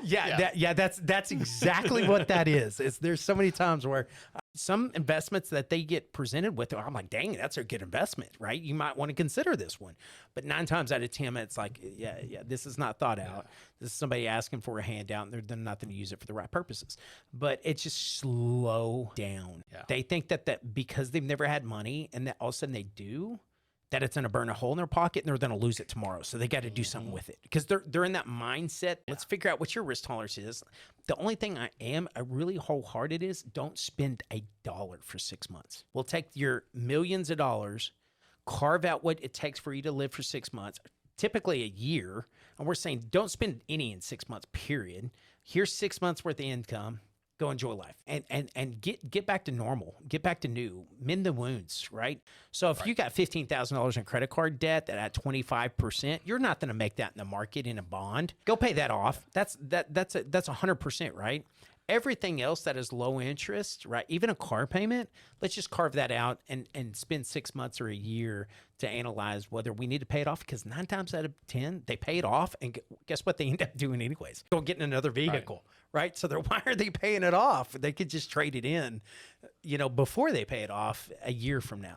That's exactly what that is. There's so many times where some investments that they get presented with, I'm like, dang, that's a good investment, right? You might want to consider this one. But 9 times out of 10, it's like, this is not thought out. This is somebody asking for a handout, and they're not going to use it for the right purposes. But it's just slow down. Yeah. They think that because they've never had money and that all of a sudden they do, that it's going to burn a hole in their pocket and they're going to lose it tomorrow. So they got to do something with it because they're in that mindset. Let's figure out what your risk tolerance is. The only thing I really wholehearted is don't spend $1 for 6 months. We'll take your millions of dollars, carve out what it takes for you to live for 6 months, typically a year. And we're saying don't spend any in 6 months, period. Here's 6 months worth of income. Go enjoy life and get back to normal, get back to new, mend the wounds, right? So if you got $15,000 in credit card debt that at 25%, you're not going to make that in the market in a bond. Go pay that off. That's 100%, right? Everything else that is low interest, right? Even a car payment, let's just carve that out and spend 6 months or a year to analyze whether we need to pay it off, because 9 times out of 10, they pay it off. And guess what they end up doing anyways? Go getting another vehicle, right? So why are they paying it off? They could just trade it in, before they pay it off a year from now.